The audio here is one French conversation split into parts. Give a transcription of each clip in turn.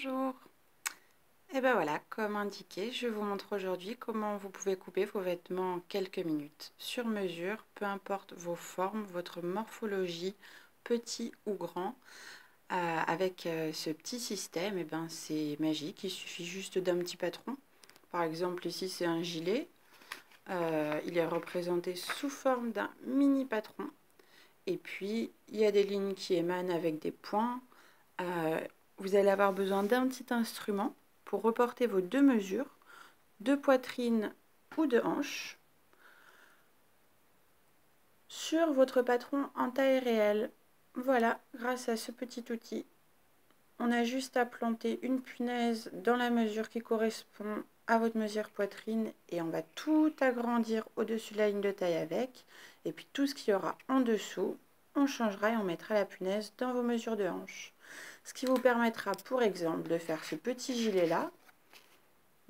Bonjour. Et ben voilà, comme indiqué, je vous montre aujourd'hui comment vous pouvez couper vos vêtements en quelques minutes, sur mesure, peu importe vos formes, votre morphologie, petit ou grand. Avec ce petit système, et ben c'est magique, il suffit juste d'un petit patron. Par exemple, ici c'est un gilet, il est représenté sous forme d'un mini patron. Et puis, il y a des lignes qui émanent avec des points. Vous allez avoir besoin d'un petit instrument pour reporter vos deux mesures de poitrine ou de hanche sur votre patron en taille réelle. Voilà, grâce à ce petit outil, on a juste à planter une punaise dans la mesure qui correspond à votre mesure poitrine et on va tout agrandir au-dessus de la ligne de taille avec. Et puis tout ce qu'il y aura en dessous, on changera et on mettra la punaise dans vos mesures de hanche. Ce qui vous permettra, pour exemple, de faire ce petit gilet-là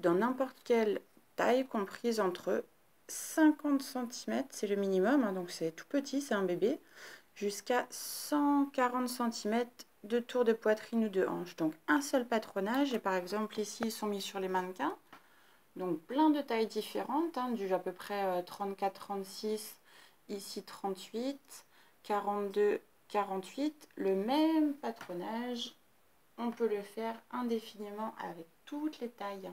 dans n'importe quelle taille comprise entre 50 cm, c'est le minimum, hein, donc c'est tout petit, c'est un bébé, jusqu'à 140 cm de tour de poitrine ou de hanche. Donc un seul patronage, et par exemple ici ils sont mis sur les mannequins, donc plein de tailles différentes, hein, du à peu près 34-36, ici 38, 42, 48, le même patronage, on peut le faire indéfiniment avec toutes les tailles.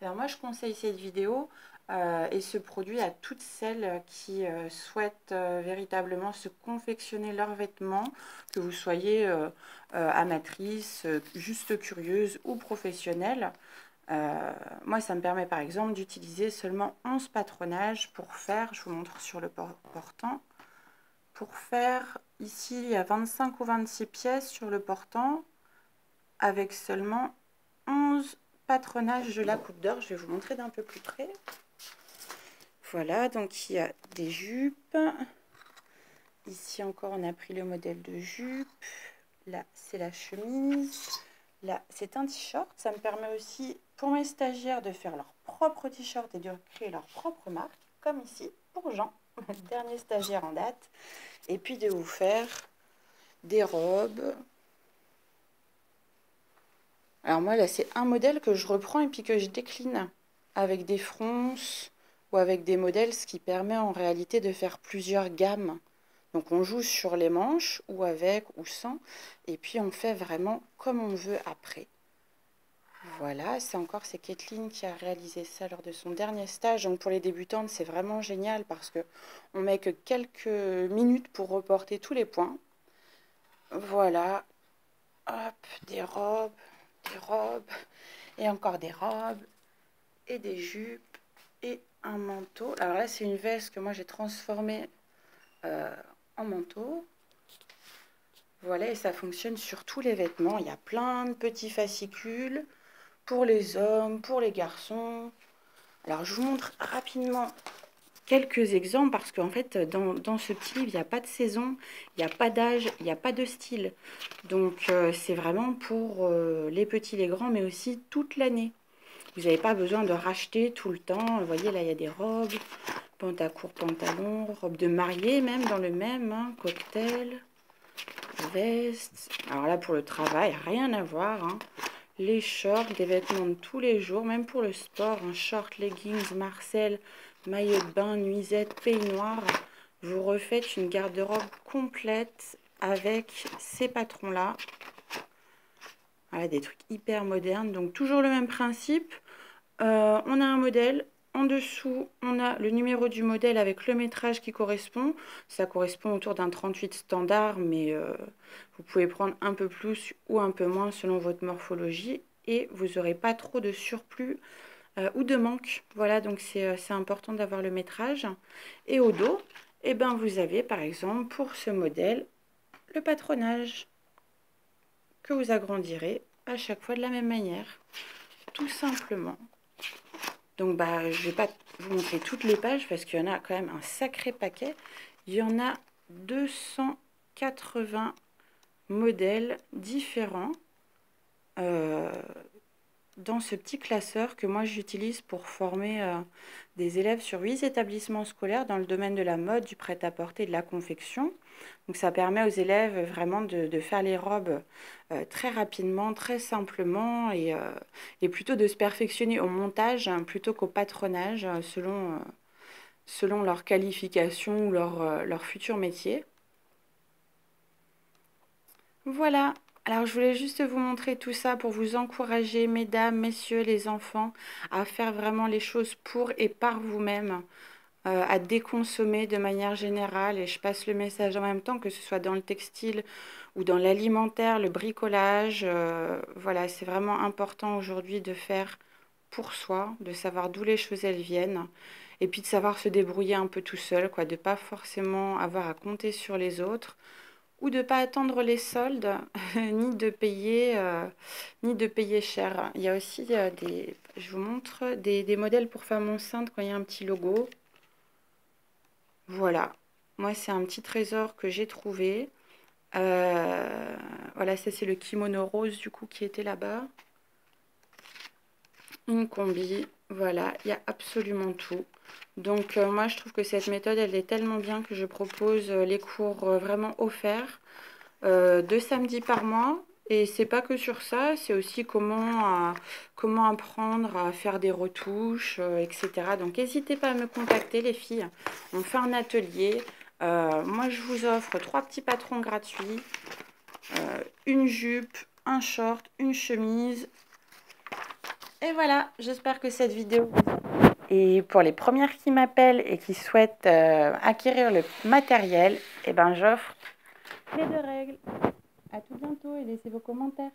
Alors moi je conseille cette vidéo et ce produit à toutes celles qui souhaitent véritablement se confectionner leurs vêtements, que vous soyez amatrice, juste curieuse ou professionnelle. Moi ça me permet par exemple d'utiliser seulement 11 patronages pour faire, je vous montre sur le portant, pour faire ici il y a 25 ou 26 pièces sur le portant avec seulement 11 patronages de la Coupe d'Or. Je vais vous montrer d'un peu plus près. Voilà, donc il y a des jupes. Ici encore, on a pris le modèle de jupe. Là, c'est la chemise. Là, c'est un t-shirt. Ça me permet aussi, pour mes stagiaires, de faire leur propre t-shirt et de créer leur propre marque, comme ici, pour Jean, le dernier stagiaire en date. Et puis de vous faire des robes. Alors moi, là, c'est un modèle que je reprends et puis que je décline avec des fronces ou avec des modèles, ce qui permet en réalité de faire plusieurs gammes. Donc on joue sur les manches, ou avec, ou sans, et puis on fait vraiment comme on veut après. Voilà, c'est Kathleen qui a réalisé ça lors de son dernier stage. Donc pour les débutantes, c'est vraiment génial parce que on met que quelques minutes pour reporter tous les points. Voilà, hop, des robes, et encore des robes, et des jupes, et un manteau. Alors là, c'est une veste que moi j'ai transformée en manteau. Voilà, et ça fonctionne sur tous les vêtements. Il y a plein de petits fascicules pour les hommes, pour les garçons. Alors, je vous montre rapidement quelques exemples parce qu'en fait, dans ce petit livre, il n'y a pas de saison, il n'y a pas d'âge, il n'y a pas de style. Donc, c'est vraiment pour les petits, les grands, mais aussi toute l'année. Vous n'avez pas besoin de racheter tout le temps. Vous voyez, là, il y a des robes, pantacourt, pantalon, robe de mariée même dans le même, hein, cocktail, veste. Alors là, pour le travail, rien à voir, hein. Les shorts, des vêtements de tous les jours, même pour le sport, un short, leggings, marcel, maillot de bain, nuisette, peignoir. Vous refaites une garde-robe complète avec ces patrons-là. Voilà, des trucs hyper modernes. Donc toujours le même principe. On a un modèle. En dessous, on a le numéro du modèle avec le métrage qui correspond. Ça correspond autour d'un 38 standard, mais vous pouvez prendre un peu plus ou un peu moins selon votre morphologie. Et vous n'aurez pas trop de surplus ou de manque. Voilà, donc c'est important d'avoir le métrage. Et au dos, eh ben, vous avez par exemple pour ce modèle le patronage que vous agrandirez à chaque fois de la même manière, tout simplement. Donc bah, je ne vais pas vous montrer toutes les pages parce qu'il y en a quand même un sacré paquet. Il y en a 280 modèles différents dans ce petit classeur que moi j'utilise pour former des élèves sur 8 établissements scolaires dans le domaine de la mode, du prêt-à-porter et de la confection. Donc ça permet aux élèves vraiment de faire les robes très rapidement, très simplement et plutôt de se perfectionner au montage plutôt qu'au patronage selon leur qualification ou leur futur métier. Voilà, alors je voulais juste vous montrer tout ça pour vous encourager, mesdames, messieurs, les enfants, à faire vraiment les choses pour et par vous-même, à déconsommer de manière générale. Et je passe le message en même temps, que ce soit dans le textile ou dans l'alimentaire, le bricolage. Voilà, c'est vraiment important aujourd'hui de faire pour soi, de savoir d'où les choses elles viennent. Et puis de savoir se débrouiller un peu tout seul, quoi, de pas forcément avoir à compter sur les autres ou de ne pas attendre les soldes, ni de payer cher. Il y a aussi je vous montre, des modèles pour femmes enceintes quand il y a un petit logo. Voilà, moi c'est un petit trésor que j'ai trouvé. Voilà, ça c'est le kimono rose du coup qui était là-bas. Une combi, voilà, il y a absolument tout. Donc moi je trouve que cette méthode elle est tellement bien que je propose les cours vraiment offerts 2 samedis par mois. Et c'est pas que sur ça, c'est aussi comment apprendre à faire des retouches, etc. Donc n'hésitez pas à me contacter les filles. On fait un atelier. Moi je vous offre 3 petits patrons gratuits, une jupe, un short, une chemise. Et voilà, j'espère que cette vidéo vous a plu. Et pour les premières qui m'appellent et qui souhaitent acquérir le matériel, eh ben, j'offre les 2 règles. À tout bientôt et laissez vos commentaires.